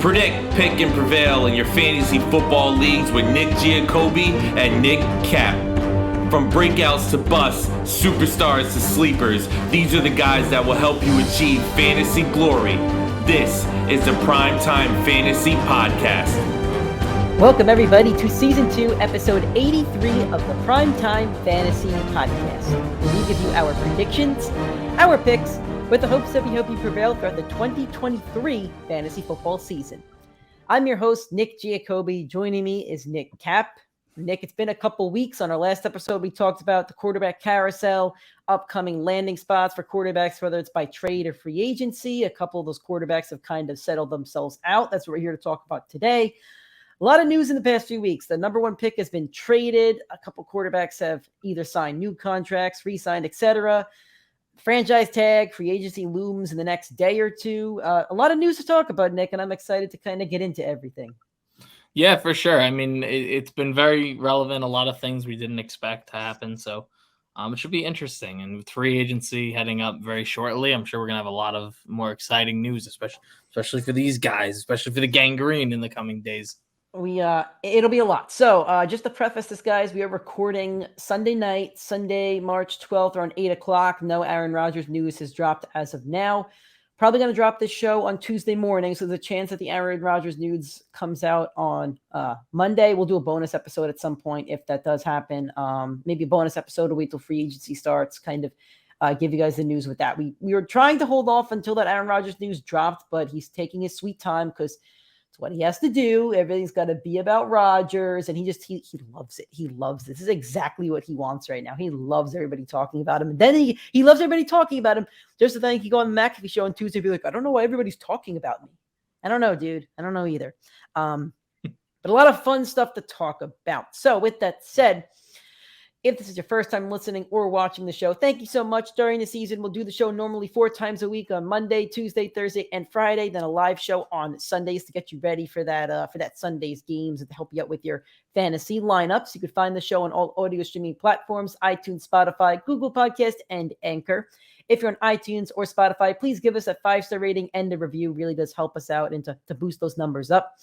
Predict, pick, and prevail in your fantasy football leagues with Nick Giacobbe and Nick Cap. From breakouts to busts, superstars to sleepers, these are the guys that will help you achieve fantasy glory. This is the PrimeTime Fantasy Podcast. Welcome, everybody, to Season 2, Episode 83 of the PrimeTime Fantasy Podcast. We give you our predictions, our picks, with the hopes that we hope you prevail throughout the 2023 fantasy football season. I'm your host, Nick Giacobbe. Joining me is Nick Cap. Nick, it's been a couple weeks. On our last episode, we talked about the quarterback carousel, upcoming landing spots for quarterbacks, whether it's by trade or free agency. A couple of those quarterbacks have kind of settled themselves out. That's what we're here to talk about today. A lot of news in the past few weeks. The number one pick has been traded. A couple quarterbacks have either signed new contracts, re-signed, etc. Franchise tag, free agency looms in the next day or two. A lot of news to talk about, Nick, and I'm excited to kind of get into everything. Yeah, for sure. I mean, it's been very relevant. A lot of things we didn't expect to happen. So it should be interesting. And with free agency heading up very shortly, I'm sure we're going to have a lot of more exciting news, especially for these guys, especially for the gangrene in the coming days. It'll be a lot. So just to preface this, guys, we are recording Sunday night, Sunday, March 12th, around 8 o'clock. No Aaron Rodgers news has dropped as of now. Probably going to drop this show on Tuesday morning, so there's a chance that the Aaron Rodgers news comes out on Monday. We'll do a bonus episode at some point if that does happen. Maybe a bonus episode to wait till free agency starts, kind of give you guys the news with that. We were trying to hold off until that Aaron Rodgers news dropped, but he's taking his sweet time because it's what he has to do. Everything's got to be about Rodgers, and he loves it. He loves this. This is exactly what he wants right now. He loves everybody talking about him, and then he loves everybody talking about him. Just the thing, he go on the McAfee show on Tuesday, be like, I don't know why everybody's talking about me. I don't know, dude. I don't know either. But a lot of fun stuff to talk about. So with that said, if this is your first time listening or watching the show, thank you so much. During the season, we'll do the show normally 4 times a week on Monday, Tuesday, Thursday, and Friday. Then a live show on Sundays to get you ready for that Sunday's games and to help you out with your fantasy lineups. You can find the show on all audio streaming platforms, iTunes, Spotify, Google Podcast, and Anchor. If you're on iTunes or Spotify, please give us a 5-star rating and a review. It really does help us out and to boost those numbers up.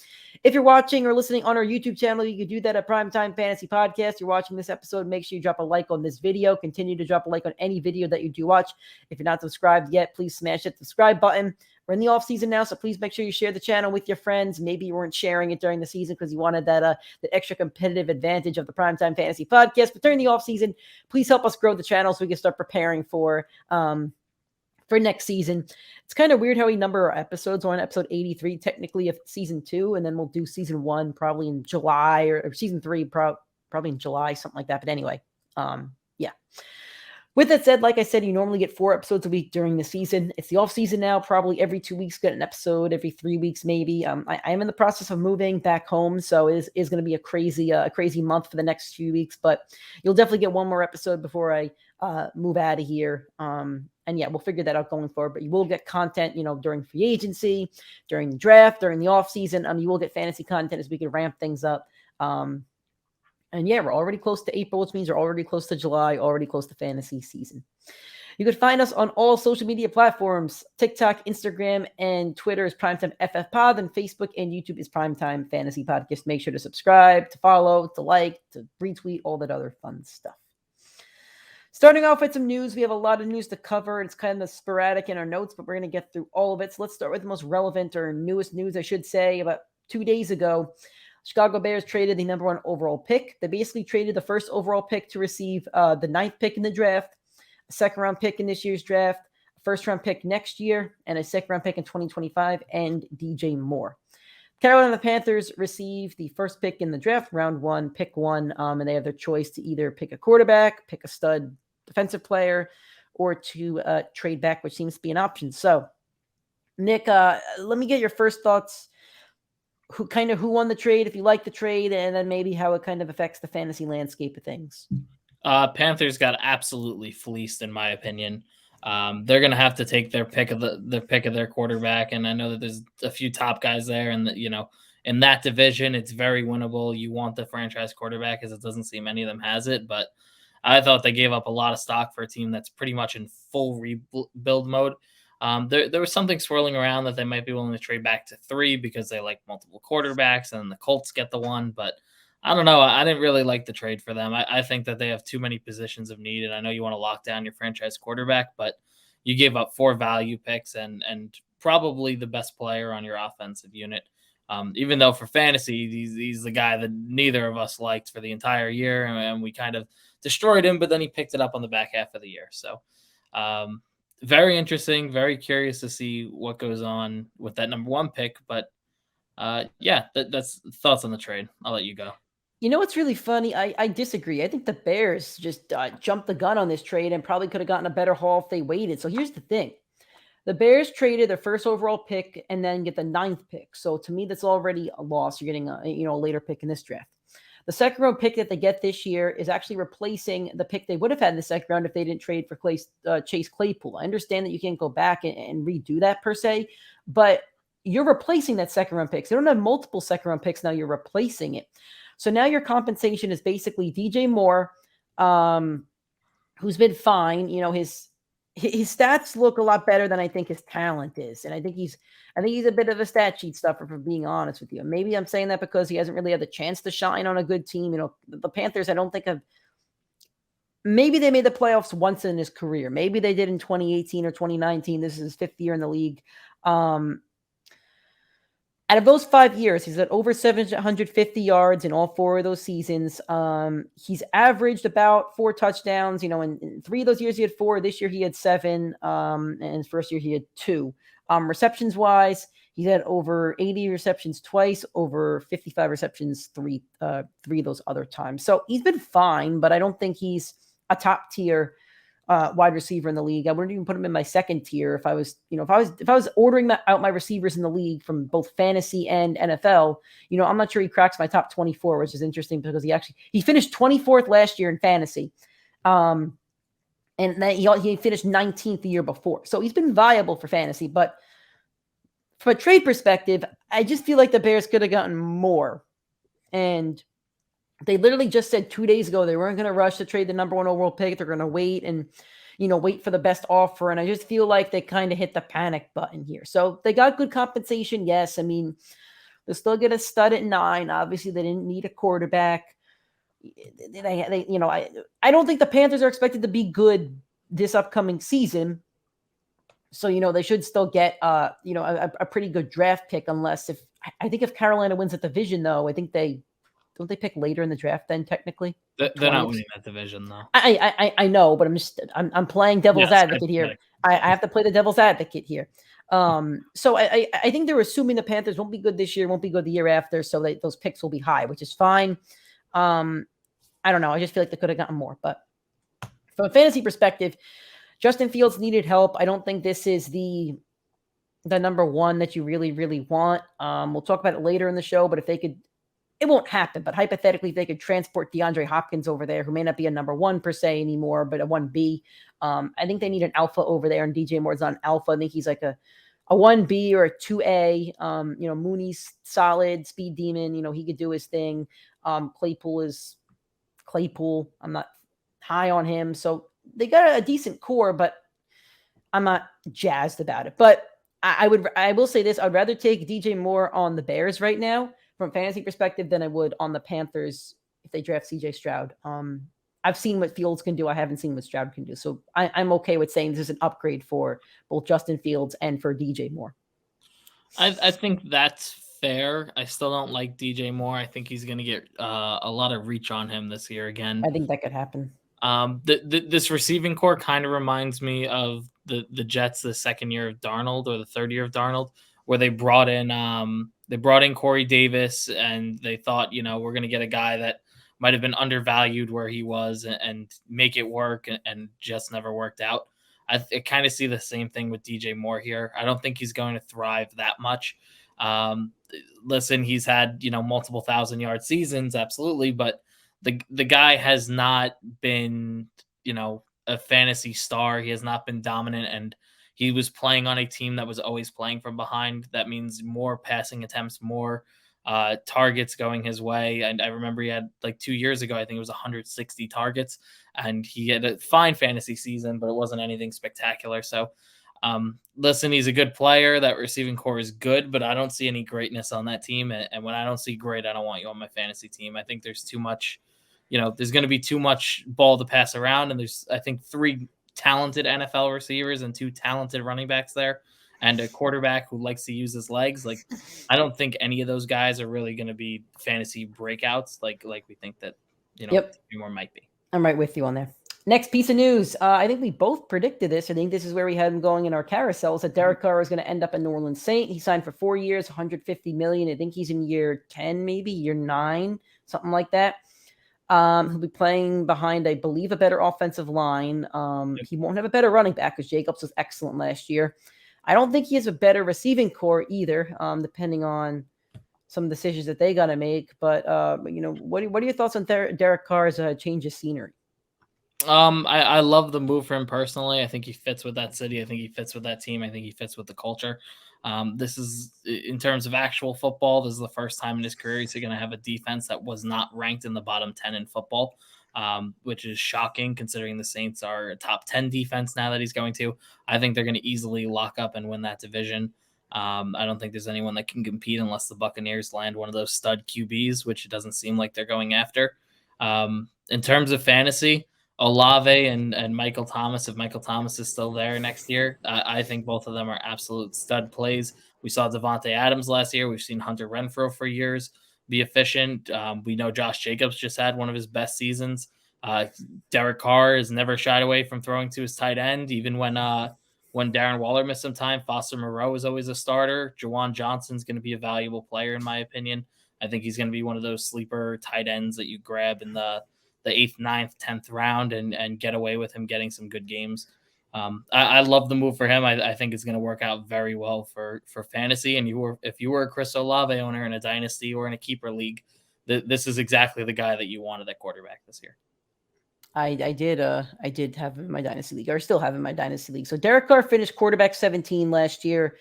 If you're watching or listening on our YouTube channel, you can do that at PrimeTime Fantasy Podcast. You're watching this episode, make sure you drop a like on this video. Continue to drop a like on any video that you do watch. If you're not subscribed yet, please smash that subscribe button. We're in the off season now, so please make sure you share the channel with your friends. Maybe you weren't sharing it during the season because you wanted that extra competitive advantage of the PrimeTime Fantasy Podcast. But during the off season, please help us grow the channel so we can start preparing for next season. It's kind of weird how we number our episodes. We're on episode 83, technically, of season 2, and then we'll do season 1 probably in July, or season 3 probably in July, something like that. But anyway, yeah. With that said, like I said, you normally get 4 episodes a week during the season. It's the off season now. Probably every 2 weeks, get an episode. Every 3 weeks, maybe. I am in the process of moving back home, so it is going to be a crazy month for the next few weeks. But you'll definitely get one more episode before I move out of here. And yeah, we'll figure that out going forward. But you will get content, during free agency, during the draft, during the off season. You will get fantasy content as we can ramp things up. And yeah, we're already close to April, which means we're already close to July, already close to fantasy season. You can find us on all social media platforms. TikTok, Instagram, and Twitter is PrimeTimeFFPod, and Facebook and YouTube is PrimeTime Fantasy Pod. Just make sure to subscribe, to follow, to like, to retweet, all that other fun stuff. Starting off with some news, we have a lot of news to cover. It's kind of sporadic in our notes, but we're going to get through all of it. So let's start with the most relevant or newest news, I should say. About 2 days ago, Chicago Bears traded the number 1 overall pick. They basically traded the first overall pick to receive the 9th pick in the draft, a second-round pick in this year's draft, a first-round pick next year, and a second-round pick in 2025, and DJ Moore. Carolina Panthers received the first pick in the draft, round 1, pick 1, and they have their choice to either pick a quarterback, pick a stud defensive player, or to trade back, which seems to be an option. So, Nick, let me get your first thoughts. Who won the trade, if you like the trade, and then maybe how it kind of affects the fantasy landscape of things. Panthers got absolutely fleeced, in my opinion. They're going to have to take their pick of their quarterback, and I know that there's a few top guys there, and in that division, it's very winnable. You want the franchise quarterback, as it doesn't seem any of them has it, but I thought they gave up a lot of stock for a team that's pretty much in full rebuild mode. There was something swirling around that they might be willing to trade back to 3 because they like multiple quarterbacks and the Colts get the one. But I don't know. I didn't really like the trade for them. I think that they have too many positions of need. And I know you want to lock down your franchise quarterback, but you gave up 4 value picks and probably the best player on your offensive unit. Even though for fantasy, he's the guy that neither of us liked for the entire year, and we kind of destroyed him, but then he picked it up on the back half of the year. So very interesting, very curious to see what goes on with that number 1 pick. But that's thoughts on the trade. I'll let you go. You know what's really funny? I disagree. I think the Bears just jumped the gun on this trade and probably could have gotten a better haul if they waited. So here's the thing. The Bears traded their first overall pick and then get the 9th pick. So to me, that's already a loss. You're getting a later pick in this draft. The second round pick that they get this year is actually replacing the pick they would have had in the second round if they didn't trade for Chase Claypool. I understand that you can't go back and redo that per se, but you're replacing that second round pick. So they don't have multiple second round picks now. You're replacing it. So now your compensation is basically DJ Moore, who's been fine. His stats look a lot better than I think his talent is. And I think he's a bit of a stat sheet stuffer, for being honest with you. And maybe I'm saying that because he hasn't really had the chance to shine on a good team. The Panthers, I don't think maybe they made the playoffs once in his career. Maybe they did in 2018 or 2019. This is his 5th year in the league. Out of those 5 years, he's at over 750 yards in all 4 of those seasons. He's averaged about 4 touchdowns. In 3 of those years, he had 4. This year, he had 7. And his first year, he had 2. Receptions-wise, he's had over 80 receptions twice, over 55 receptions 3 of those other times. So he's been fine, but I don't think he's a top-tier wide receiver in the league. I wouldn't even put him in my 2nd tier if I was ordering out my receivers in the league from both fantasy and NFL. I'm not sure he cracks my top 24, which is interesting because he finished 24th last year in fantasy, and then he finished 19th the year before. So he's been viable for fantasy, but from a trade perspective, I just feel like the Bears could have gotten more. And they literally just said 2 days ago they weren't going to rush to trade the number 1 overall pick. They're going to wait and, wait for the best offer. And I just feel like they kind of hit the panic button here. So they got good compensation. Yes. I mean, they still get a stud at 9. Obviously, they didn't need a quarterback. I don't think the Panthers are expected to be good this upcoming season. So, they should still get, a pretty good draft pick unless if Carolina wins the division, though, I think don't they pick later in the draft then technically? They're not winning that division though. I know, but I'm playing devil's advocate here. I have to play the devil's advocate here. So I think they're assuming the Panthers won't be good this year, won't be good the year after, so those picks will be high, which is fine. I don't know. I just feel like they could have gotten more. But from a fantasy perspective, Justin Fields needed help. I don't think this is the number 1 that you really, really want. We'll talk about it later in the show, but if they could, it won't happen, but hypothetically, if they could transport DeAndre Hopkins over there, who may not be a number 1 per se anymore, but a 1B, I think they need an alpha over there, and DJ Moore's not an alpha. I think he's like a 1B or a 2A. Mooney's solid, speed demon. He could do his thing. Claypool is Claypool. I'm not high on him. So they got a decent core, but I'm not jazzed about it. But I will say this. I'd rather take DJ Moore on the Bears right now from a fantasy perspective than I would on the Panthers if they draft CJ Stroud. I've seen what Fields can do. I haven't seen what Stroud can do. So I'm okay with saying this is an upgrade for both Justin Fields and for DJ Moore. I think that's fair. I still don't like DJ Moore. I think he's going to get a lot of reach on him this year again. I think that could happen. This receiving core kind of reminds me of the Jets the second year of Darnold or the third year of Darnold, where they brought in Corey Davis and they thought, we're going to get a guy that might have been undervalued where he was and make it work and just never worked out. I kind of see the same thing with DJ Moore here. I don't think he's going to thrive that much. Listen, he's had, multiple 1,000-yard seasons. Absolutely. But the guy has not been, a fantasy star. He has not been dominant, and he was playing on a team that was always playing from behind. That means more passing attempts, more targets going his way. And I remember he had 2 years ago, I think it was 160 targets, and he had a fine fantasy season, but it wasn't anything spectacular. So Listen, he's a good player. That receiving core is good, but I don't see any greatness on that team. And when I don't see great, I don't want you on my fantasy team. I think there's too much, there's going to be too much ball to pass around. And there's, I think, 3 talented NFL receivers and 2 talented running backs there, and a quarterback who likes to use his legs. Like, I don't think any of those guys are really going to be fantasy breakouts like we think that, more might be. I'm right with you on there. Next piece of news. I think we both predicted this. I think this is where we had him going in our carousels, that Derek Carr is going to end up in New Orleans Saint. He signed for 4 years, $150 million. I think he's in year 10, maybe year 9, something like that. He'll be playing behind, I believe, a better offensive line. He won't have a better running back because Jacobs was excellent last year. I don't think he has a better receiving core either, depending on some decisions that they got to make. But, what are your thoughts on Derek Carr's change of scenery? I love the move for him personally. I think he fits with that city. I think he fits with that team. I think he fits with the culture. This is, in terms of actual football, this is the first time in his career he's going to have a defense that was not ranked in the bottom 10 in football, which is shocking considering the Saints are a top 10 defense now that he's going to. I think they're going to easily lock up and win that division. I don't think there's anyone that can compete unless the Buccaneers land one of those stud QBs, which it doesn't seem like they're going after. In terms of fantasy, Olave and Michael Thomas, if Michael Thomas is still there next year, I think both of them are absolute stud plays. We saw Devontae Adams last year. We've seen Hunter Renfrow for years be efficient. We know Josh Jacobs just had one of his best seasons. Derek Carr has never shied away from throwing to his tight end, even when Darren Waller missed some time. Foster Moreau is always a starter. Jawan Johnson's going to be a valuable player, in my opinion. I think he's going to be one of those sleeper tight ends that you grab in the 8th, 9th, 10th round and get away with him getting some good games. I love the move for him. I think it's going to work out very well for fantasy. And if you were a Chris Olave owner in a dynasty or in a keeper league, this is exactly the guy that you wanted at quarterback this year. I did have him in my dynasty league, or still have him in my dynasty league. So Derek Carr finished quarterback 17 last year,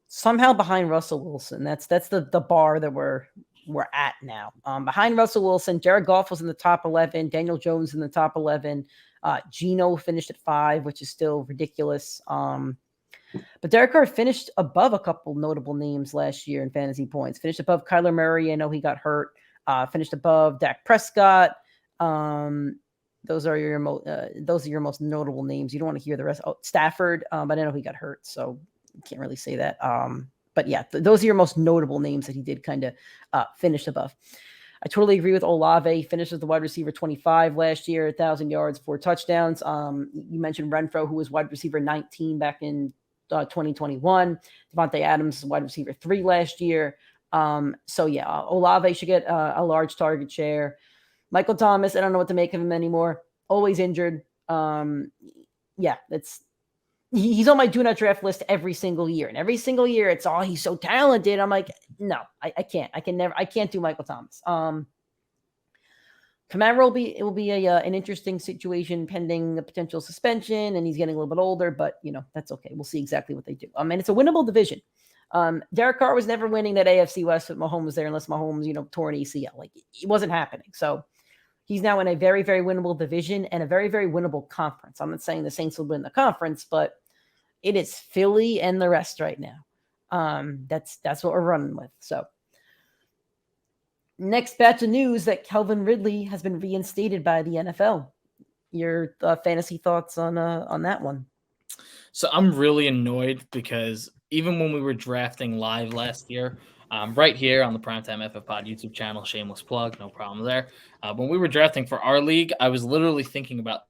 somehow behind Russell Wilson. That's the bar that we're at now. Behind Russell Wilson, Jared Goff was in the top 11, Daniel Jones in the top 11. Geno finished at 5, which is still ridiculous. But Derek Carr finished above a couple notable names last year in fantasy points. Finished above Kyler Murray. I know he got hurt. Finished above Dak Prescott. Those are your most notable names. You don't want to hear the rest. Oh, Stafford, but I know he got hurt, so you can't really say that. But yeah, those are your most notable names that he did kind of finish above. I totally agree with Olave. He finished as the wide receiver 25 last year, 1,000 yards, 4 touchdowns. You mentioned Renfrow, who was wide receiver 19 back in 2021. Devontae Adams, wide receiver 3 last year. So yeah, Olave should get a large target share. Michael Thomas, I don't know what to make of him anymore. Always injured. Yeah, he's on my do not draft list every single year. And every single year it's, he's so talented. I'm like, no, I can't. I can't do Michael Thomas. Kamara will be an interesting situation pending a potential suspension, and he's getting a little bit older, but that's okay. We'll see exactly what they do. And it's a winnable division. Derek Carr was never winning that AFC West with Mahomes there unless Mahomes, tore an ACL. Like, it wasn't happening. So he's now in a very, very winnable division and a very, very winnable conference. I'm not saying the Saints will win the conference, but it is Philly and the rest right now. That's what we're running with. So next batch of news that Calvin Ridley has been reinstated by the NFL. Your fantasy thoughts on that one? So I'm really annoyed because even when we were drafting live last year, right here on the PrimeTimeFFPod YouTube channel, shameless plug, no problem there. When we were drafting for our league, I was literally thinking about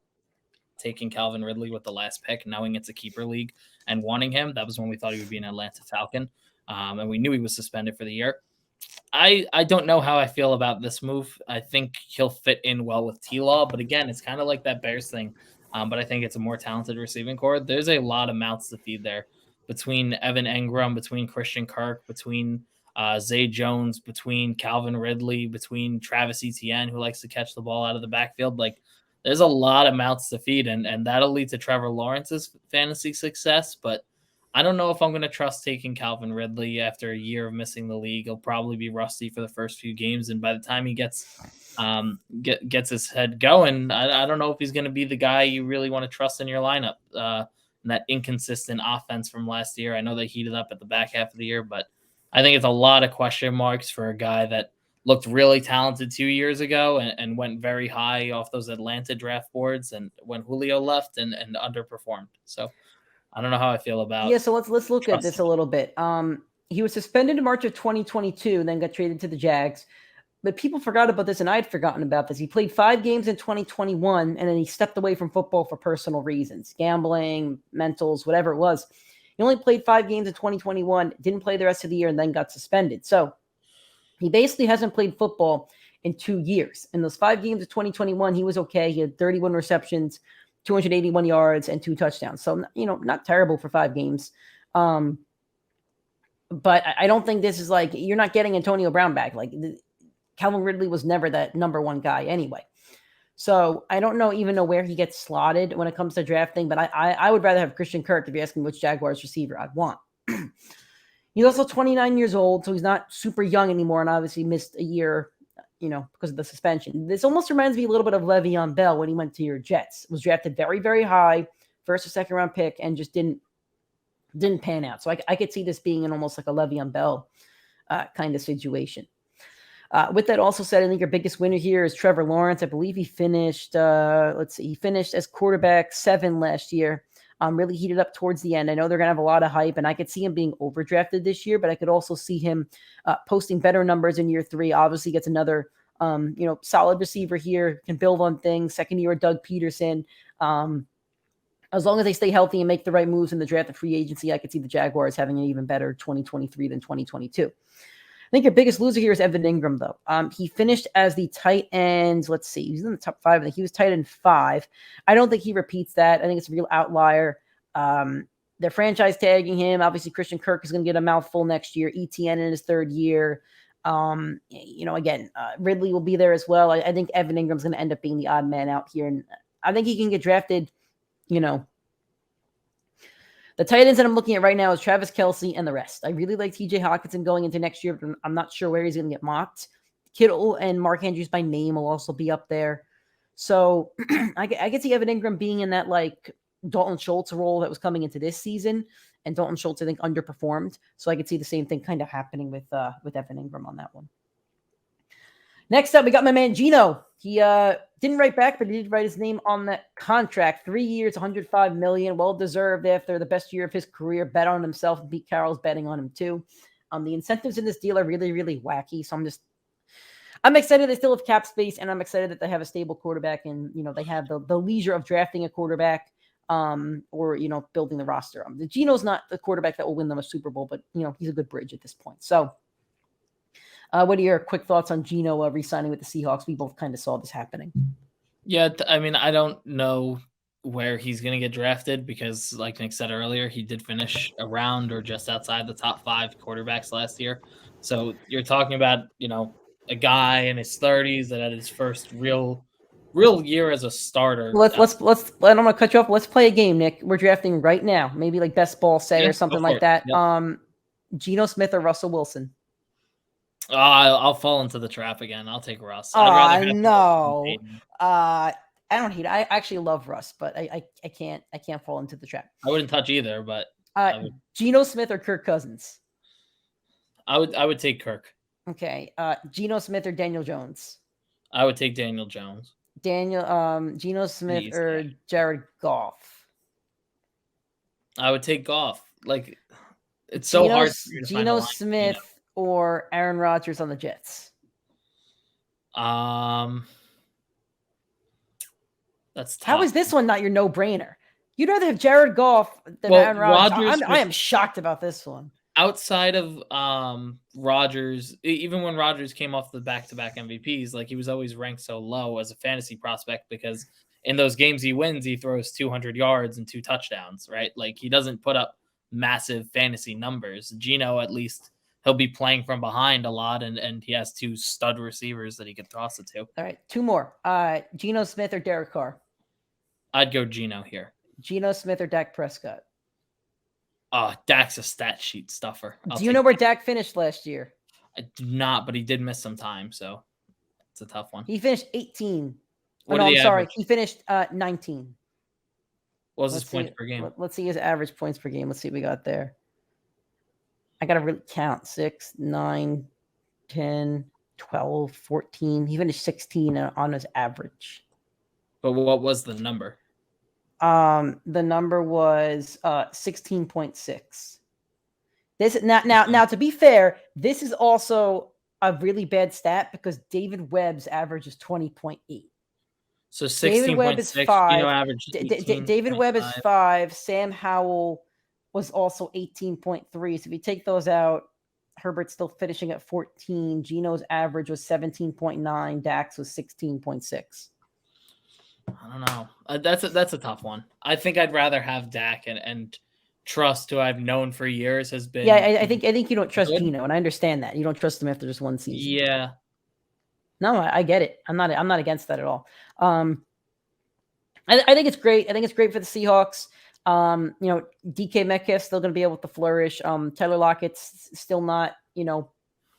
taking Calvin Ridley with the last pick, knowing it's a keeper league and wanting him. That was when we thought he would be an Atlanta Falcon, and we knew he was suspended for the year. I don't know how I feel about this move. I think he'll fit in well with T-Law, but again, it's kind of like that Bears thing. But I think it's a more talented receiving core. There's a lot of mouths to feed there between Evan Engram, between Christian Kirk, between Zay Jones, between Calvin Ridley, between Travis Etienne, who likes to catch the ball out of the backfield. Like, there's a lot of mouths to feed, and that'll lead to Trevor Lawrence's fantasy success. But I don't know if I'm going to trust taking Calvin Ridley after a year of missing the league. He'll probably be rusty for the first few games, and by the time he gets his head going, I don't know if he's going to be the guy you really want to trust in your lineup. and that inconsistent offense from last year. I know they heated up at the back half of the year, but I think it's a lot of question marks for a guy that looked really talented 2 years ago and went very high off those Atlanta draft boards, and when Julio left and underperformed. So I don't know how I feel about. Yeah, so let's look at this a little bit. He was suspended in March of 2022 and then got traded to the Jags. But people forgot about this, and I had forgotten about this. He played 5 games in 2021, and then he stepped away from football for personal reasons, gambling, mentals, whatever it was. He only played 5 games in 2021, didn't play the rest of the year, and then got suspended. So he basically hasn't played football in 2 years. In those 5 games of 2021, he was okay. He had 31 receptions, 281 yards, and 2 touchdowns. So, not terrible for 5 games. But I don't think this is like, you're not getting Antonio Brown back. Like, Calvin Ridley was never that number 1 guy anyway. So I don't even know where he gets slotted when it comes to drafting, but I would rather have Christian Kirk if you ask me which Jaguars receiver I'd want. He's also 29 years old, so he's not super young anymore, and obviously missed a year, because of the suspension. This almost reminds me a little bit of Le'Veon Bell when he went to your Jets. Was drafted very, very high, first or second round pick, and just didn't pan out. So I could see this being an almost like a Le'Veon Bell kind of situation. With that also said, I think your biggest winner here is Trevor Lawrence. I believe he finished, he finished as quarterback 7 last year. Really heated up towards the end. I know they're going to have a lot of hype, and I could see him being overdrafted this year, but I could also see him posting better numbers in year 3. Obviously gets another, solid receiver here, can build on things. Second year, Doug Peterson. As long as they stay healthy and make the right moves in the draft and free agency, I could see the Jaguars having an even better 2023 than 2022. I think your biggest loser here is Evan Ingram, though. He finished as the tight end. Let's see. He's in the top 5. I think he was tight end 5. I don't think he repeats that. I think it's a real outlier. They're franchise tagging him. Obviously, Christian Kirk is going to get a mouthful next year. ETN in his 3rd year. Ridley will be there as well. I think Evan Ingram's going to end up being the odd man out here. And I think he can get drafted, The tight ends that I'm looking at right now is Travis Kelce and the rest. I really like TJ Hawkinson going into next year, but I'm not sure where he's going to get mocked. Kittle and Mark Andrews by name will also be up there. So I could see Evan Ingram being in that like Dalton Schultz role that was coming into this season. And Dalton Schultz, I think, underperformed. So I could see the same thing kind of happening with Evan Ingram on that one. Next up, we got my man Geno. He didn't write back, but he did write his name on that contract. 3 years, $105 million, well-deserved after the best year of his career. Bet on himself. Pete Carroll's betting on him too. The incentives in this deal are really, really wacky. So I'm excited they still have cap space, and I'm excited that they have a stable quarterback, and they have the leisure of drafting a quarterback, or building the roster. Geno's not the quarterback that will win them a Super Bowl, but he's a good bridge at this point. So. What are your quick thoughts on Geno re-signing with the Seahawks? We both kind of saw this happening. Yeah, I mean, I don't know where he's going to get drafted because, like Nick said earlier, he did finish around or just outside the top 5 quarterbacks last year. So you're talking about, a guy in his 30s that had his first real year as a starter. Let's I don't want to cut you off. Let's play a game, Nick. We're drafting right now. Maybe like best ball say or something like that. Yep. Geno Smith or Russell Wilson? I'll fall into the trap again. I'll take Russ. No. I don't hate it. I actually love Russ, but I can't fall into the trap. I wouldn't touch either, but Geno Smith or Kirk Cousins? I would take Kirk. Okay. Geno Smith or Daniel Jones? I would take Daniel Jones. Geno Smith or Jared Goff? I would take Goff. Like, it's so hard. Geno Smith or Aaron Rodgers on the Jets? That's tough. How is this one not your no-brainer? You'd rather have Jared Goff than Aaron Rodgers. I am shocked about this one. Outside of Rodgers, even when Rodgers came off the back-to-back MVPs, like he was always ranked so low as a fantasy prospect because in those games he wins, he throws 200 yards and 2 touchdowns, right? Like he doesn't put up massive fantasy numbers. Geno, at least, he'll be playing from behind a lot, and he has 2 stud receivers that he could toss it to. All right, 2 more. Geno Smith or Derek Carr? I'd go Geno here. Geno Smith or Dak Prescott? Dak's a stat sheet stuffer. Do you know where Dak finished last year? I do not, but he did miss some time, so it's a tough one. He finished 18. I'm sorry. He finished 19. What was his points per game? Let's see his average points per game. Let's see what we got there. I got to really count 6, 9, 10, 12, 14. He finished 16 on his average. But what was the number? The number was 16.6. This now to be fair, this is also a really bad stat because David Webb's average is 20.8. So 16.6, 5. David Webb is 5. Sam Howell was also 18.3. So if you take those out, Herbert's still finishing at 14. Geno's average was 17.9. Dak's was 16.6. I don't know. That's a tough one. I think I'd rather have Dak and trust, who I've known for years, has been. Yeah, I think you don't trust Geno, and I understand that you don't trust him after just one season. Yeah. No, I get it. I'm not against that at all. I think it's great. I think it's great for the Seahawks. DK Metcalf's still going to be able to flourish. Tyler Lockett's still not,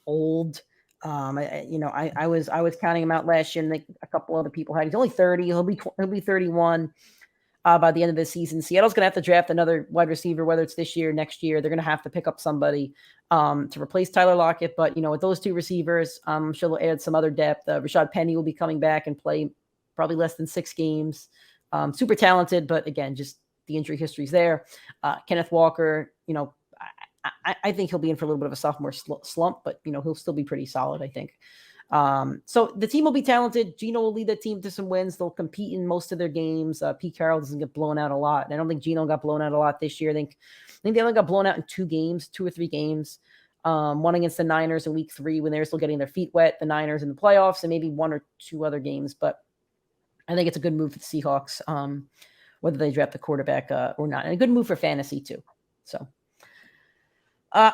old. I was counting him out last year, and a couple other people had. He's only 30. He'll be 31 by the end of the season. Seattle's going to have to draft another wide receiver, whether it's this year or next year. They're going to have to pick up somebody to replace Tyler Lockett. But with those two receivers, I'm sure they'll add some other depth. Rashad Penny will be coming back and play probably less than 6 games. Super talented, but again, just the injury history's there. Kenneth Walker, I think he'll be in for a little bit of a sophomore slump, but he'll still be pretty solid, I think. So the team will be talented. Geno will lead the team to some wins. They'll compete in most of their games. Pete Carroll doesn't get blown out a lot. And I don't think Geno got blown out a lot this year. I think they only got blown out in 2 or 3 games. One against the Niners in week 3 when they were still getting their feet wet, the Niners in the playoffs, and maybe 1 or 2 other games. But I think it's a good move for the Seahawks, whether they draft the quarterback or not. And a good move for fantasy too. So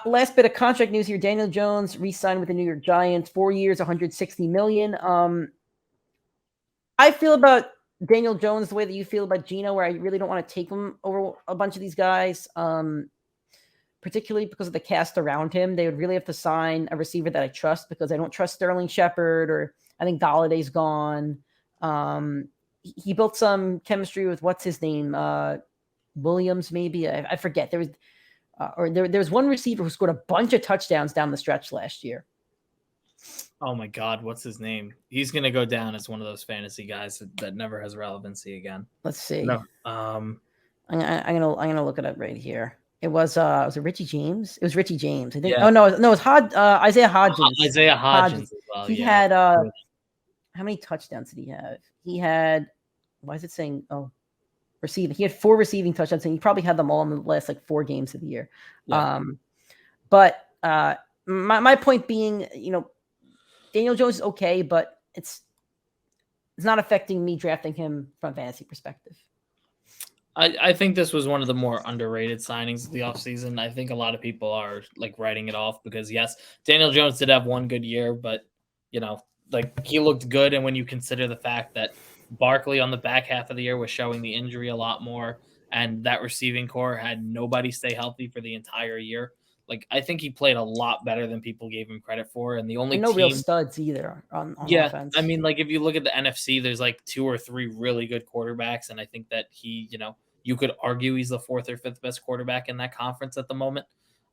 last bit of contract news here. Daniel Jones re-signed with the New York Giants, 4 years, $160 million. I feel about Daniel Jones the way that you feel about Geno, where I really don't want to take him over a bunch of these guys, particularly because of the cast around him. They would really have to sign a receiver that I trust, because I don't trust Sterling Shepard, or I think Galladay's gone. He built some chemistry with what's his name, Williams, maybe. I forget. There was one receiver who scored a bunch of touchdowns down the stretch last year. Oh my God, what's his name? He's gonna go down as one of those fantasy guys that never has relevancy again. Let's see. No. I'm gonna look it up right here. It was it Richie James? It was Richie James, I think. Yeah. Oh no, it's Isaiah Hodgins. Isaiah Hodgins as well. He had how many touchdowns did he have? He had, why is it saying receiving? He had 4 receiving touchdowns, and he probably had them all in the last 4 games of the year. Yeah. But my point being, Daniel Jones is okay, but it's not affecting me drafting him from a fantasy perspective. I think this was one of the more underrated signings of the offseason. I think a lot of people are writing it off because, yes, Daniel Jones did have one good year, but he looked good. And when you consider the fact that Barkley on the back half of the year was showing the injury a lot more, and that receiving core had nobody stay healthy for the entire year, I think he played a lot better than people gave him credit for. And the only real studs either on offense. I mean, if you look at the NFC, there's 2 or 3 really good quarterbacks, and I think that he, you could argue he's the 4th or 5th best quarterback in that conference at the moment.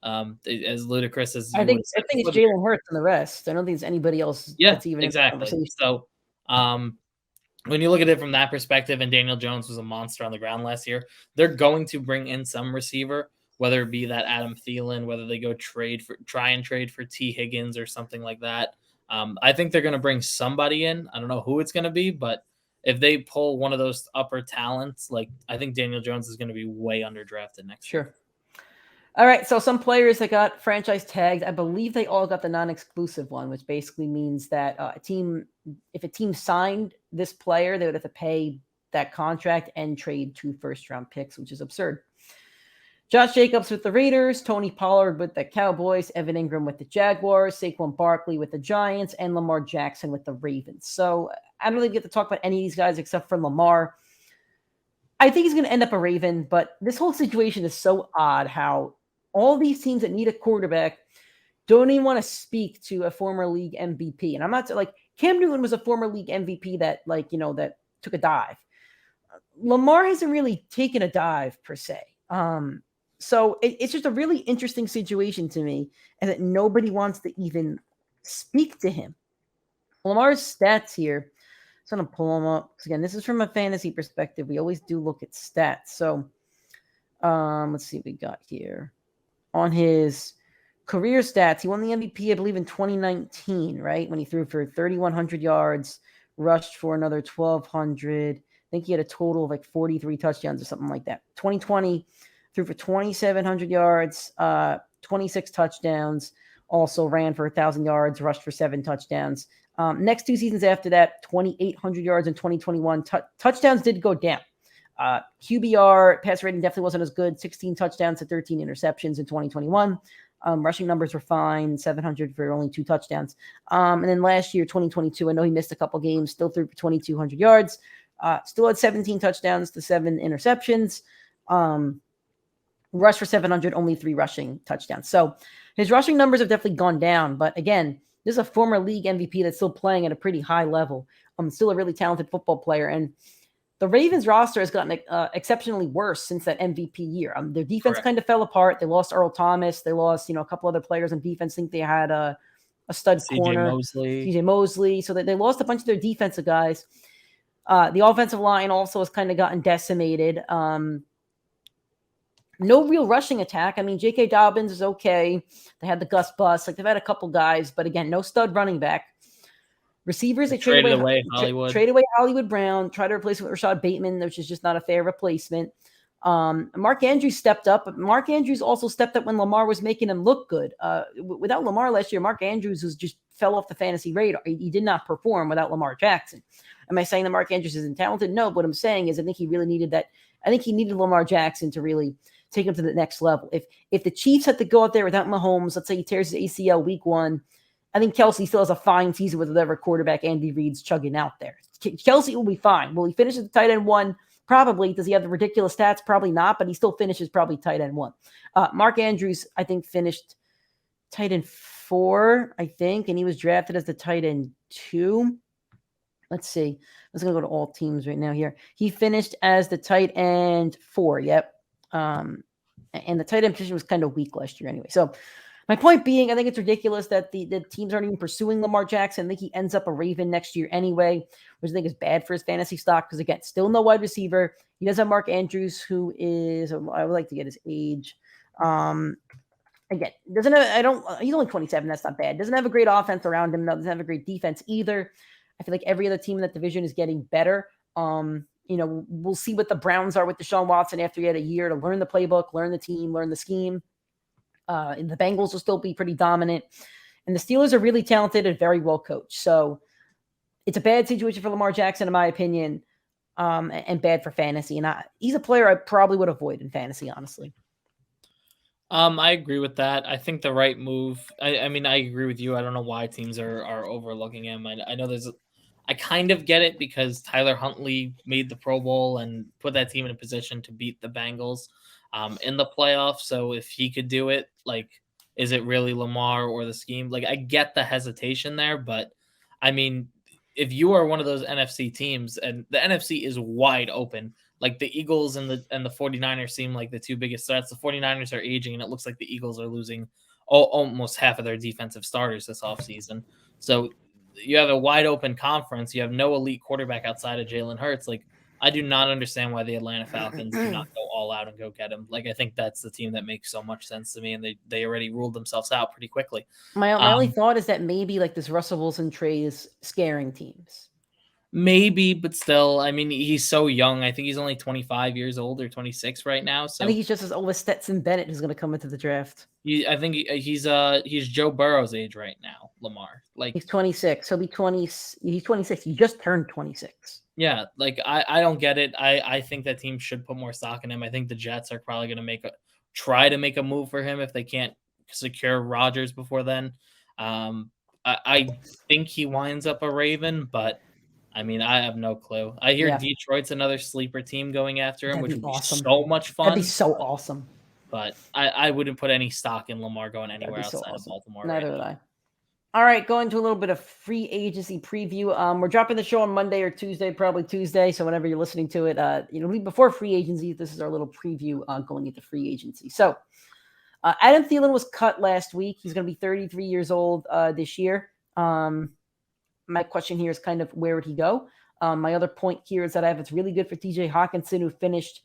As ludicrous as I think it's Jalen Hurts and the rest. I don't think there's anybody else. That's even exactly. So, when you look at it from that perspective, and Daniel Jones was a monster on the ground last year, they're going to bring in some receiver, whether it be that Adam Thielen, whether they go try and trade for T. Higgins or something like that. I think they're going to bring somebody in. I don't know who it's going to be, but if they pull one of those upper talents, I think Daniel Jones is going to be way underdrafted next year. All right, so some players that got franchise tagged, I believe they all got the non-exclusive one, which basically means that if a team signed this player, they would have to pay that contract and trade 2 first-round picks, which is absurd. Josh Jacobs with the Raiders, Tony Pollard with the Cowboys, Evan Ingram with the Jaguars, Saquon Barkley with the Giants, and Lamar Jackson with the Ravens. So I don't really get to talk about any of these guys except for Lamar. I think he's going to end up a Raven, but this whole situation is so odd how all these teams that need a quarterback don't even want to speak to a former league MVP. And I'm not Cam Newton was a former league MVP that that took a dive. Lamar hasn't really taken a dive per se. So it's just a really interesting situation to me, and that nobody wants to even speak to him. Lamar's stats here. So I'm going to pull them up. Again, this is from a fantasy perspective. We always do look at stats. So let's see what we got here. On his career stats, he won the MVP, I believe, in 2019, right? When he threw for 3,100 yards, rushed for another 1,200. I think he had a total of like 43 touchdowns or something like that. 2020, threw for 2,700 yards, 26 touchdowns, also ran for 1,000 yards, rushed for 7 touchdowns. Next 2 seasons after that, 2,800 yards in 2021. Touchdowns did go down. QBR, pass rating definitely wasn't as good. 16 touchdowns to 13 interceptions in 2021. Rushing numbers were fine, 700 for only 2 touchdowns. And then last year, 2022, I know he missed a couple games, still threw for 2,200 yards. Still had 17 touchdowns to 7 interceptions. Rushed for 700, only 3 rushing touchdowns. So his rushing numbers have definitely gone down. But again, this is a former league MVP that's still playing at a pretty high level. Still a really talented football player. And the Ravens roster has gotten exceptionally worse since that MVP year. Their defense kind of fell apart. They lost Earl Thomas. They lost, a couple other players on defense. I think they had a stud corner, CJ Mosley. So they lost a bunch of their defensive guys. The offensive line also has kind of gotten decimated. No real rushing attack. I mean, J.K. Dobbins is okay. They had the Gus Bus. Like, they've had a couple guys, but again, no stud running back. Receivers, they traded away Hollywood Brown, tried to replace him with Rashad Bateman, which is just not a fair replacement. Mark Andrews stepped up, but Mark Andrews also stepped up when Lamar was making him look good. Without Lamar last year, Mark Andrews just fell off the fantasy radar. He did not perform without Lamar Jackson. Am I saying that Mark Andrews isn't talented? No, but what I'm saying is I think he really needed that. I think he needed Lamar Jackson to really take him to the next level. If the Chiefs had to go out there without Mahomes, let's say he tears his ACL week 1, I think Kelsey still has a fine season with whatever quarterback Andy Reid's chugging out there. Kelsey will be fine. Will he finish at the tight end 1? Probably. Does he have the ridiculous stats? Probably not, but he still finishes probably tight end 1. Mark Andrews, I think, finished tight end 4, I think, and he was drafted as the tight end 2. Let's see. I'm just going to go to all teams right now here. He finished as the tight end 4, yep. And the tight end position was kind of weak last year anyway. So my point being, I think it's ridiculous that the teams aren't even pursuing Lamar Jackson. I think he ends up a Raven next year anyway, which I think is bad for his fantasy stock because, again, still no wide receiver. He does have Mark Andrews, who is, I would like to get his age. Again, he's only 27. That's not bad. Doesn't have a great offense around him. Doesn't have a great defense either. I feel like every other team in that division is getting better. We'll see what the Browns are with Deshaun Watson after he had a year to learn the playbook, learn the team, learn the scheme. And the Bengals will still be pretty dominant. And the Steelers are really talented and very well coached. So it's a bad situation for Lamar Jackson, in my opinion, and bad for fantasy. And he's a player I probably would avoid in fantasy, honestly. I agree with that. I think the right move. I mean, I agree with you. I don't know why teams are overlooking him. I know I kind of get it because Tyler Huntley made the Pro Bowl and put that team in a position to beat the Bengals in the playoffs. So if he could do it, like, is it really Lamar or the scheme? Like, I get the hesitation there, but I mean, if you are one of those NFC teams and the NFC is wide open, like the Eagles and the 49ers seem like the two biggest threats. The 49ers are aging, and it looks like the Eagles are losing almost half of their defensive starters this offseason. So you have a wide open conference. You have no elite quarterback outside of Jalen Hurts. Like, I do not understand why the Atlanta Falcons do not go all out and go get him. Like, I think that's the team that makes so much sense to me, and they already ruled themselves out pretty quickly. My only thought is that maybe like this Russell Wilson trade is scaring teams. Maybe, but still, I mean, he's so young. I think he's only 25 years old or 26 right now. So I think he's just as old as Stetson Bennett, who's going to come into the draft. I think he's Joe Burrow's age right now, Lamar. Like, he's 26. He'll be 20. He's 26. He just turned 26. Yeah, like I don't get it. I think that team should put more stock in him. I think the Jets are probably going to try to make a move for him if they can't secure Rodgers before then. I think he winds up a Raven, but I mean, I have no clue. I hear Detroit's another sleeper team going after him, which would be so much fun. That'd be so awesome. But I wouldn't put any stock in Lamar going anywhere outside of Baltimore. Neither would I. All right, going to a little bit of free agency preview. We're dropping the show on Monday or Tuesday, probably Tuesday. So whenever you're listening to it, before free agency, this is our little preview going into free agency. So Adam Thielen was cut last week. He's going to be 33 years old this year. My question here is kind of where would he go? My other point here is that it's really good for TJ Hawkinson, who finished.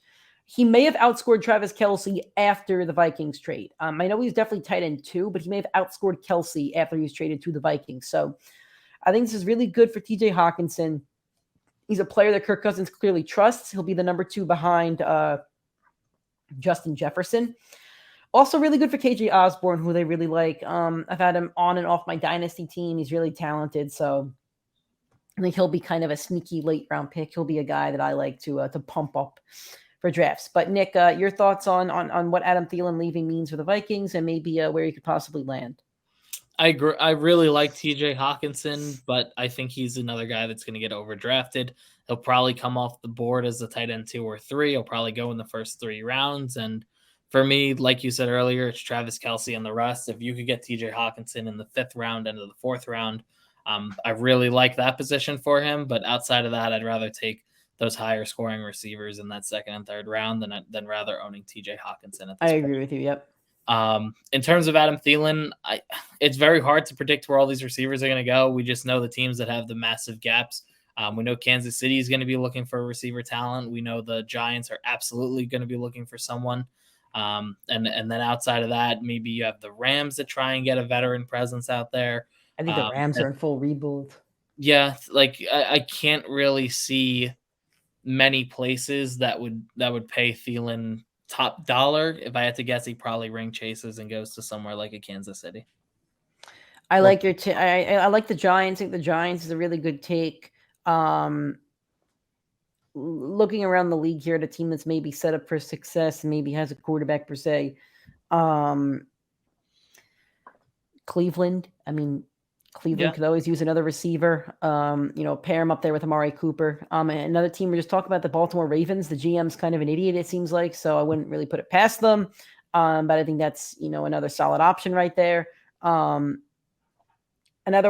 He may have outscored Travis Kelce after the Vikings trade. I know he's definitely tight end 2, but he may have outscored Kelce after he was traded to the Vikings. So I think this is really good for TJ Hawkinson. He's a player that Kirk Cousins clearly trusts. He'll be the number 2 behind Justin Jefferson. Also really good for KJ Osborne, who they really like. I've had him on and off my dynasty team. He's really talented. So I think he'll be kind of a sneaky late round pick. He'll be a guy that I like to pump up for drafts. But Nick, your thoughts on what Adam Thielen leaving means for the Vikings and maybe where he could possibly land? I really like TJ Hawkinson, but I think he's another guy that's going to get overdrafted. He'll probably come off the board as a tight end 2 or 3. He'll probably go in the first 3 rounds. And for me, like you said earlier, it's Travis Kelce and the rest. If you could get TJ Hawkinson in the 5th round and the 4th round, I really like that position for him. But outside of that, I'd rather take those higher scoring receivers in that 2nd and 3rd round than rather owning TJ Hawkinson at this point. Agree with you. Yep. In terms of Adam Thielen, it's very hard to predict where all these receivers are going to go. We just know the teams that have the massive gaps. We know Kansas City is going to be looking for receiver talent. We know the Giants are absolutely going to be looking for someone. And then outside of that, maybe you have the Rams that try and get a veteran presence out there. I think the Rams are in full rebuild. Yeah, like I can't really see many places that would pay Thielen top dollar. If I had to guess, he probably ring chases and goes to somewhere like a Kansas City. I like your I like the Giants. I think the Giants is a really good take. Looking around the league here at a team that's maybe set up for success and maybe has a quarterback per se. Cleveland. I mean, Cleveland could always use another receiver. Pair him up there with Amari Cooper. Another team we're just talking about, the Baltimore Ravens. The GM's kind of an idiot, it seems like, so I wouldn't really put it past them. But I think that's another solid option right there. Another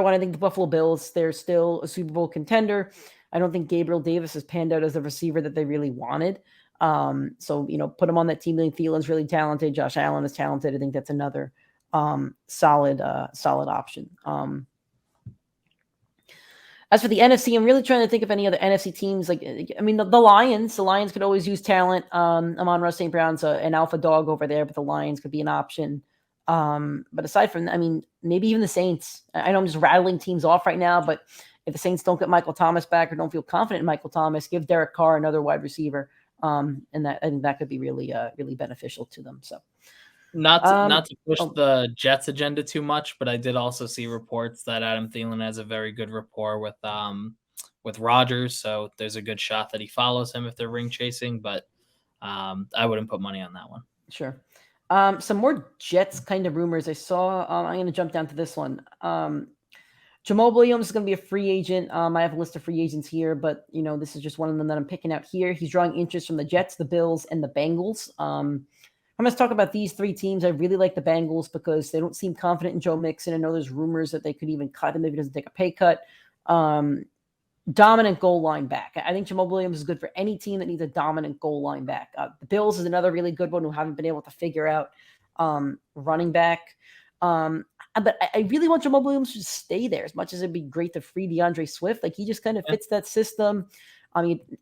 one, I think the Buffalo Bills. They're still a Super Bowl contender. I don't think Gabriel Davis has panned out as the receiver that they really wanted. So put him on that team. I think Thielen's really talented. Josh Allen is talented. I think that's another solid option. As for the NFC, I'm really trying to think of any other NFC teams. The Lions. The Lions could always use talent. Amon-Ra St. Brown's an alpha dog over there, but the Lions could be an option. But aside from, maybe even the Saints. I know I'm just rattling teams off right now, but if the Saints don't get Michael Thomas back or don't feel confident in Michael Thomas, give Derek Carr another wide receiver. And that I think that could be really beneficial to them. So. Not to push the Jets agenda too much, but I did also see reports that Adam Thielen has a very good rapport with Rodgers, so there's a good shot that he follows him if they're ring chasing, but I wouldn't put money on that one. Sure. Some more Jets kind of rumors I saw. I'm going to jump down to this one. Jamal Williams is going to be a free agent. I have a list of free agents here, but this is just one of them that I'm picking out here. He's drawing interest from the Jets, the Bills, and the Bengals. I'm going to talk about these 3 teams. I really like the Bengals because they don't seem confident in Joe Mixon. I know there's rumors that they could even cut him if he doesn't take a pay cut. Dominant goal line back. I think Jamal Williams is good for any team that needs a dominant goal line back. The Bills is another really good one who haven't been able to figure out running back. But I really want Jamal Williams to stay there as much as it'd be great to free DeAndre Swift. Like, he just kind of fits that system.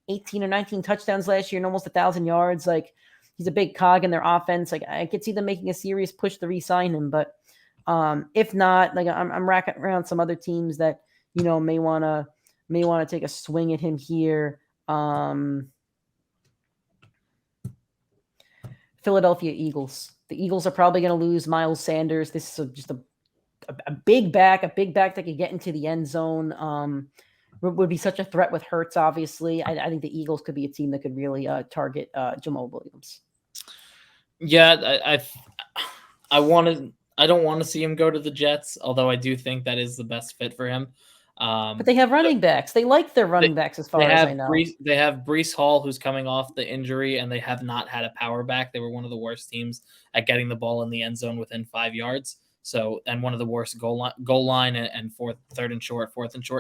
18 or 19 touchdowns last year and almost 1,000 yards. Like, he's a big cog in their offense. Like, I could see them making a serious push to re-sign him, but if not, like, I'm racking around some other teams that may want to take a swing at him here. Philadelphia Eagles. The Eagles are probably going to lose Miles Sanders. This is just a big back that could get into the end zone. Would be such a threat with Hurts, obviously. I think the Eagles could be a team that could really target Jamal Williams. Yeah, I don't want to see him go to the Jets, although I do think that is the best fit for him. But they have running backs. They like their running backs as far as I know. They have Breece Hall, who's coming off the injury, and they have not had a power back. They were one of the worst teams at getting the ball in the end zone within 5 yards. So, and one of the worst goal line and fourth and short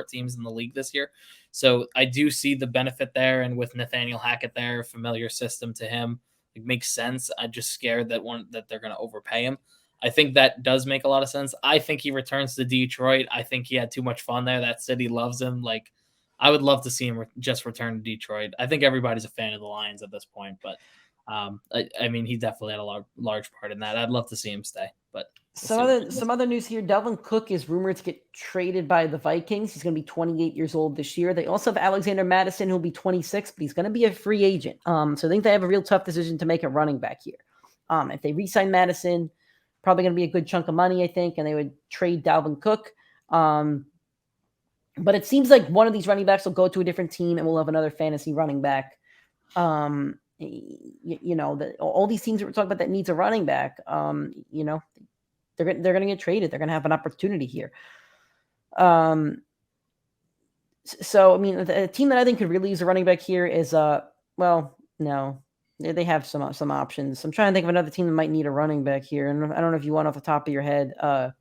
teams in the league this year. So I do see the benefit there. And with Nathaniel Hackett there, familiar system to him, it makes sense. I'm just scared that they're going to overpay him. I think that does make a lot of sense. I think he returns to Detroit. I think he had too much fun there. That city loves him. Like, I would love to see him just return to Detroit. I think everybody's a fan of the Lions at this point, but I mean, he definitely had a large part in that. I'd love to see him stay, but some other news here. Dalvin Cook is rumored to get traded by the Vikings. He's going to be 28 years old this year. They also have Alexander Mattison, who'll be 26, but he's going to be a free agent. So I think they have a real tough decision to make at running back here. If they re-sign Mattison, probably going to be a good chunk of money, I think, and they would trade Dalvin Cook. But it seems like one of these running backs will go to a different team, and we'll have another fantasy running back. All these teams that we're talking about that needs a running back, they're going to get traded. They're going to have an opportunity here. So, I mean, the team that I think could really use a running back here is, no, they have some options. I'm trying to think of another team that might need a running back here. And I don't know if you want off the top of your head. I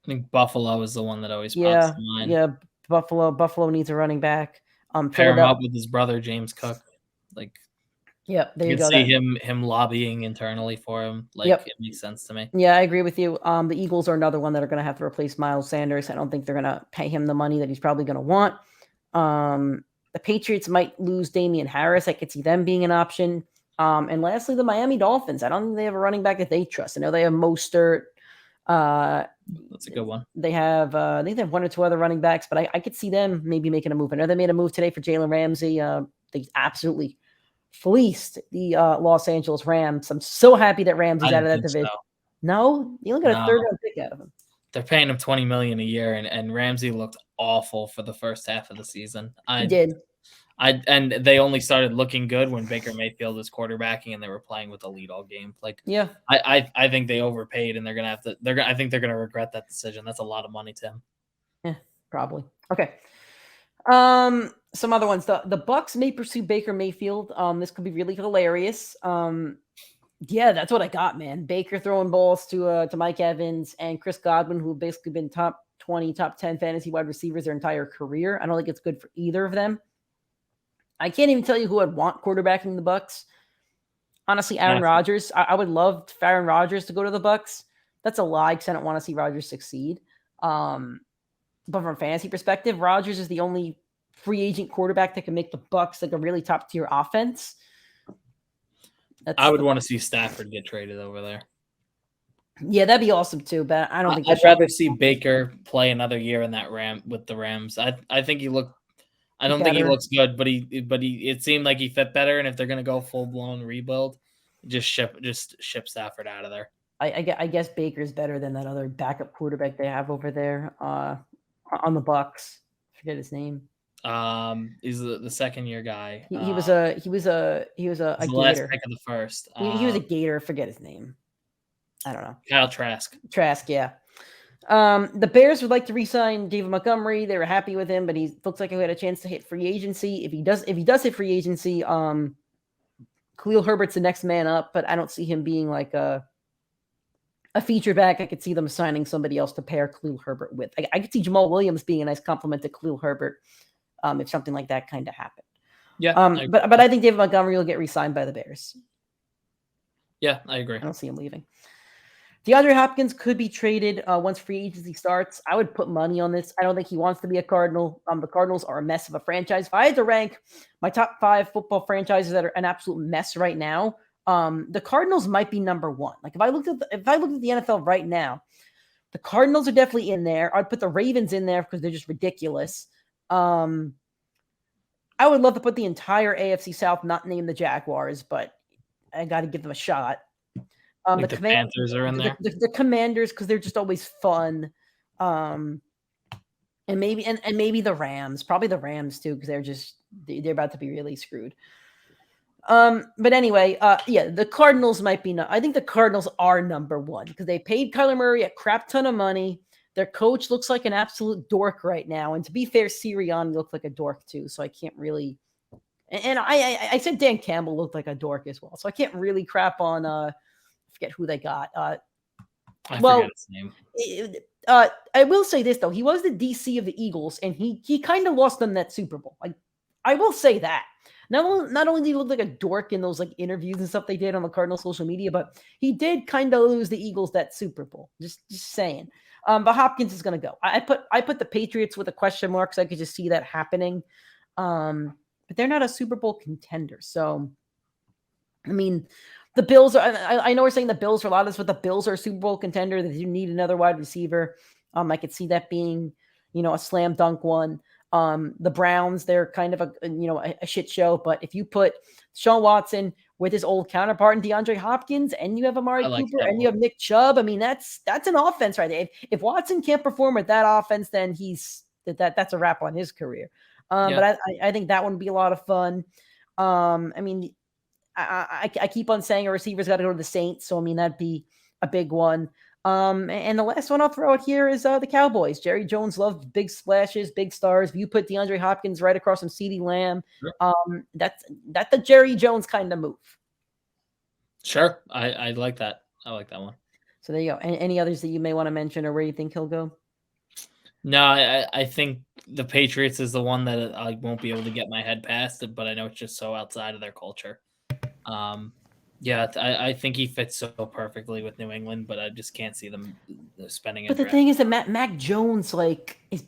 think Buffalo is the one that always pops to mind. Yeah, Buffalo needs a running back. Pair him up with his brother, James Cook. Like, yeah, there you go. See him lobbying internally for him. Like, It makes sense to me. Yeah, I agree with you. The Eagles are another one that are going to have to replace Miles Sanders. I don't think they're going to pay him the money that he's probably going to want. The Patriots might lose Damian Harris. I could see them being an option. And lastly, the Miami Dolphins. I don't think they have a running back that they trust. I know they have Mostert. That's a good one. They have, I think they have one or two other running backs, but I could see them maybe making a move. I know they made a move today for Jalen Ramsey. They absolutely fleeced the Los Angeles Rams. I'm so happy that Ramsey's out of that division. So. No, you only got a third round pick out of him. They're paying him $20 million a year, and Ramsey looked awful for the first half of the season. He did. And they only started looking good when Baker Mayfield was quarterbacking and they were playing with the lead all game. Like, yeah, I think they overpaid, and they're gonna have to. I think they're gonna regret that decision. That's a lot of money to him. Yeah, probably. Okay. Some other ones. The Bucs may pursue Baker Mayfield. This could be really hilarious. Yeah, that's what I got, man. Baker throwing balls to Mike Evans and Chris Godwin, who have basically been top 20, top 10 fantasy wide receivers their entire career. I don't think it's good for either of them. I can't even tell you who I'd want quarterbacking the Bucs. Honestly, Aaron Rodgers. I would love for Aaron Rodgers to go to the Bucs. That's a lie because I don't want to see Rodgers succeed. But from a fantasy perspective, Rodgers is the only free agent quarterback that can make the Bucs like a really top tier offense. I would want to see Stafford get traded over there. Yeah, that'd be awesome too. But I don't think I'd rather see Baker play another year in that with the Rams. I think he looked. I don't think he looks good, but it seemed like he fit better. And if they're going to go full blown rebuild, just ship Stafford out of there. I guess Baker's better than that other backup quarterback they have over there on the Bucs. Forget his name. He's the second year guy. He was a Gator. Last pick of the first. He was a Gator. Forget his name. I don't know. Kyle Trask. Yeah. The Bears would like to re-sign David Montgomery. They were happy with him, but he looks like he had a chance to hit free agency. If he does hit free agency, Khalil Herbert's the next man up, but I don't see him being like a feature back. I could see them signing somebody else to pair Khalil Herbert with. I could see Jamal Williams being a nice compliment to Khalil Herbert if something like that kind of happened. Yeah. But I think David Montgomery will get re-signed by the Bears. Yeah, I agree. I don't see him leaving. DeAndre Hopkins could be traded once free agency starts. I would put money on this. I don't think he wants to be a Cardinal. The Cardinals are a mess of a franchise. If I had to rank my top 5 football franchises that are an absolute mess right now, the Cardinals might be number 1. Like if I looked at the NFL right now, the Cardinals are definitely in there. I'd put the Ravens in there because they're just ridiculous. I would love to put the entire AFC South, not name the Jaguars, but I got to give them a shot. The Panthers are in there. The Commanders, because they're just always fun. And maybe the Rams, probably the Rams too, because they're about to be really screwed. But anyway, the Cardinals might be. I think the Cardinals are number 1 because they paid Kyler Murray a crap ton of money. Their coach looks like an absolute dork right now, and to be fair, Sirianni looked like a dork too. So I can't really. And I said Dan Campbell looked like a dork as well, so I can't really crap on. Forget who they got. I forget his name. I will say this though, he was the DC of the Eagles, and he kind of lost them that Super Bowl. Like, I will say that. Not only did he look like a dork in those like interviews and stuff they did on the Cardinals social media, but he did kind of lose the Eagles that Super Bowl. Just saying. But Hopkins is going to go. I put the Patriots with a question mark, so I could just see that happening. But they're not a Super Bowl contender, so I mean, the Bills are. I know we're saying the Bills for a lot of this, but the Bills are a Super Bowl contender. They do need another wide receiver. I could see that being, a slam dunk one. The Browns, they're kind of a shit show. But if you put Sean Watson with his old counterpart in DeAndre Hopkins, and you have Amari Cooper, and you have Nick Chubb, I mean, that's an offense right there. If Watson can't perform with that offense, then that's a wrap on his career. But I think that one would be a lot of fun. I mean, I keep on saying a receiver's got to go to the Saints, so I mean that'd be a big one. And the last one I'll throw out here is the Cowboys. Jerry Jones loves big splashes, big stars. If you put DeAndre Hopkins right across from CeeDee Lamb, that's the Jerry Jones kind of move. Sure, I like that. I like that one. So there you go. Any others that you may want to mention, or where you think he'll go? No, I think the Patriots is the one that I won't be able to get my head past it, but I know it's just so outside of their culture. I think he fits so perfectly with New England, but I just can't see them spending. But the thing is that Mac Jones is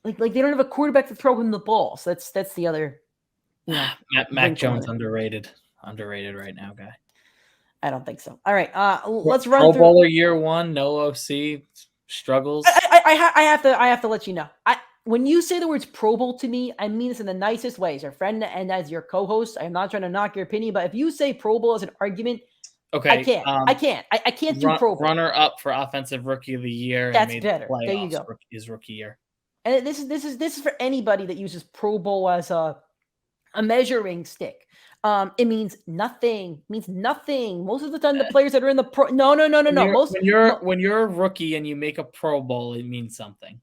they don't have a quarterback to throw him the ball, so that's the other. Mac Jones underrated right now, guy. I don't think so. All right, let's run Pro through. Bowler year one, no OC, struggles. I have to let you know. When you say the words Pro Bowl to me, I mean this in the nicest way. As your friend and as your co-host, I'm not trying to knock your opinion, but if you say Pro Bowl as an argument, okay, I can't do Pro Bowl. Runner up for Offensive Rookie of the Year. That's better. There you go. His rookie year. And this is for anybody that uses Pro Bowl as a measuring stick. It means nothing. Most of the time, the players that are in the pro. No. When you're a rookie and you make a Pro Bowl, it means something.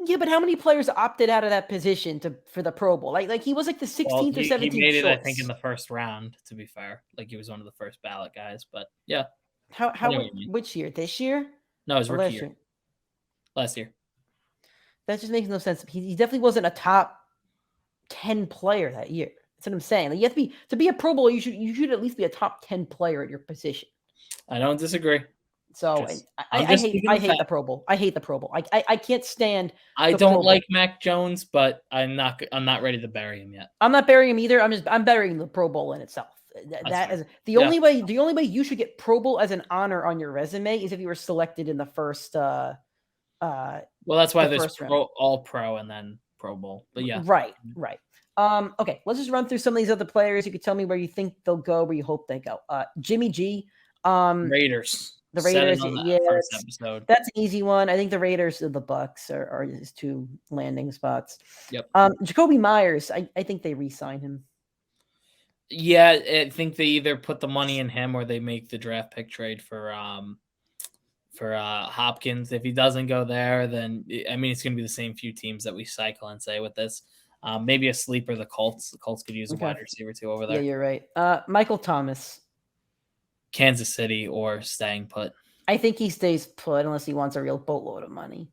Yeah, but how many players opted out of that position for the Pro Bowl? Like he was like the 16th or 17th. He made it, I think, in the first round. To be fair, like he was one of the first ballot guys. But yeah, which year? This year? No, his rookie year. Last year. That just makes no sense. He definitely wasn't a top 10 player that year. That's what I'm saying. Like, you have to be a Pro Bowl. You should at least be a top 10 player at your position. I don't disagree. So I hate the Pro Bowl. I hate the Pro Bowl. I can't stand. I don't like Mac Jones, but I'm not ready to bury him yet. I'm not burying him either. I'm burying the Pro Bowl in itself. That is the only way. The only way you should get Pro Bowl as an honor on your resume is if you were selected in the first. Well, that's why there's All Pro and then Pro Bowl. But yeah, right. Okay, let's just run through some of these other players. You could tell me where you think they'll go, where you hope they go. Jimmy G. Raiders. The Raiders, that's an easy one. I think the Raiders or the Bucks are his two landing spots. Yep. Jacoby Myers, I think they re-sign him. Yeah, I think they either put the money in him or they make the draft pick trade for Hopkins. If he doesn't go there, then I mean it's going to be the same few teams that we cycle and say with this. Maybe a sleeper, the Colts. The Colts could use a wide receiver too over there. Yeah, you're right. Michael Thomas. Kansas City or staying put. I think he stays put unless he wants a real boatload of money.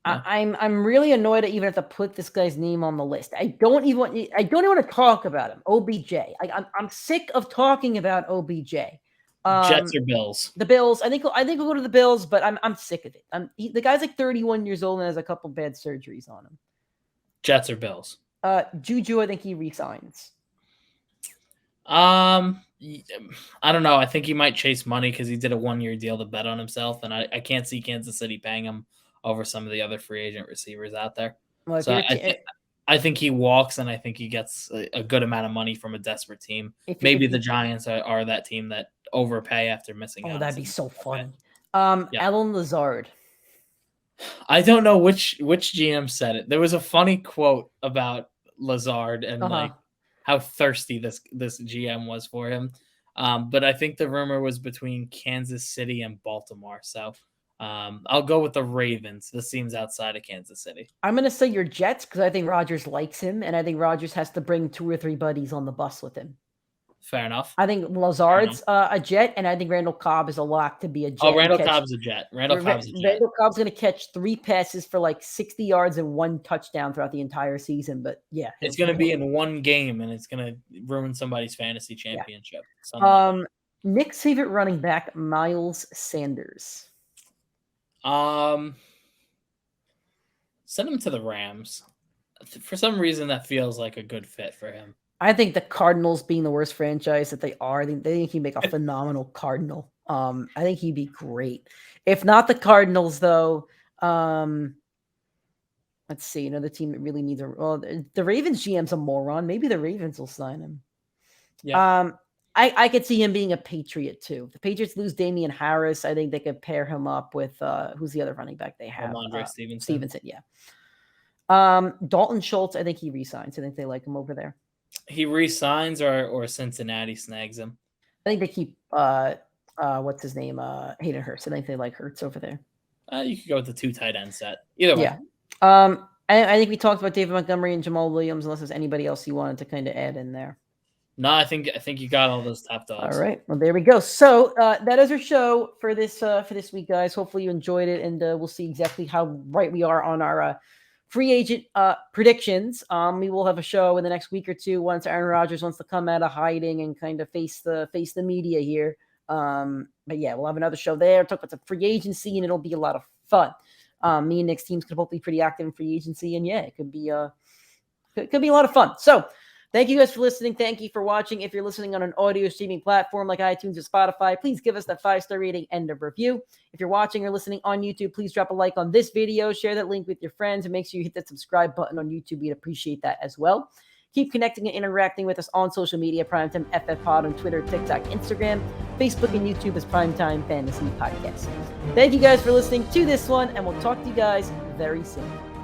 Yeah. I'm really annoyed to even have to put this guy's name on the list. I don't even want to talk about him. OBJ. I'm sick of talking about OBJ. Jets or Bills? The Bills. I think we'll go to the Bills, but I'm sick of it. The guy's like 31 years old and has a couple bad surgeries on him. Jets or Bills? Juju. I think he resigns. I don't know. I think he might chase money because he did a 1-year deal to bet on himself, and I can't see Kansas City paying him over some of the other free agent receivers out there. Well, so I think he walks, and I think he gets a good amount of money from a desperate team. Maybe the Giants are that team that overpay after missing out. Oh, that'd be so funny. Alan Lazard. I don't know which GM said it. There was a funny quote about Lazard and like how thirsty this GM was for him. But I think the rumor was between Kansas City and Baltimore. So I'll go with the Ravens. This seems outside of Kansas City. I'm going to say your Jets because I think Rodgers likes him, and I think Rodgers has to bring 2 or 3 buddies on the bus with him. Fair enough. I think Lazard's a Jet, and I think Randall Cobb is a lock to be a Jet. Oh, Randall Cobb's a Jet. Randall Cobb's going to catch 3 passes for like 60 yards and 1 touchdown throughout the entire season. But yeah, it's going to be in one game, and it's going to ruin somebody's fantasy championship. Yeah. Nick's favorite running back, Miles Sanders. Send him to the Rams. For some reason, that feels like a good fit for him. I think the Cardinals, being the worst franchise that they are, they think he'd make a phenomenal Cardinal. I think he'd be great. If not the Cardinals, though, let's see, another team that really needs the Ravens GM's a moron. Maybe the Ravens will sign him. Yeah. I could see him being a Patriot too. If the Patriots lose Damian Harris, I think they could pair him up with who's the other running back they have? Ramondre Stevenson. Stevenson, yeah. Dalton Schultz, I think he resigns. I think they like him over there. He resigns or Cincinnati snags him. I think they keep what's his name? Hayden Hurst. I think they like Hurts over there. You could go with the 2 tight end set. Either way. Yeah. I think we talked about David Montgomery and Jamal Williams, unless there's anybody else you wanted to kind of add in there. No, I think you got all those top dogs. All right. Well, there we go. So that is our show for this week, guys. Hopefully you enjoyed it, and we'll see exactly how right we are on our free agent predictions. We will have a show in the next week or two once Aaron Rodgers wants to come out of hiding and kind of face the media here. But yeah, we'll have another show there. Talk about the free agency, and it'll be a lot of fun. Me and Nick's teams could hopefully be pretty active in free agency, and yeah, it could be a lot of fun. So thank you guys for listening. Thank you for watching. If you're listening on an audio streaming platform like iTunes or Spotify, please give us that 5-star rating and a review. If you're watching or listening on YouTube, please drop a like on this video, share that link with your friends, and make sure you hit that subscribe button on YouTube. We'd appreciate that as well. Keep connecting and interacting with us on social media, PrimeTimeFFPod on Twitter, TikTok, Instagram, Facebook, and YouTube as Primetime Fantasy Podcast. Thank you guys for listening to this one, and we'll talk to you guys very soon.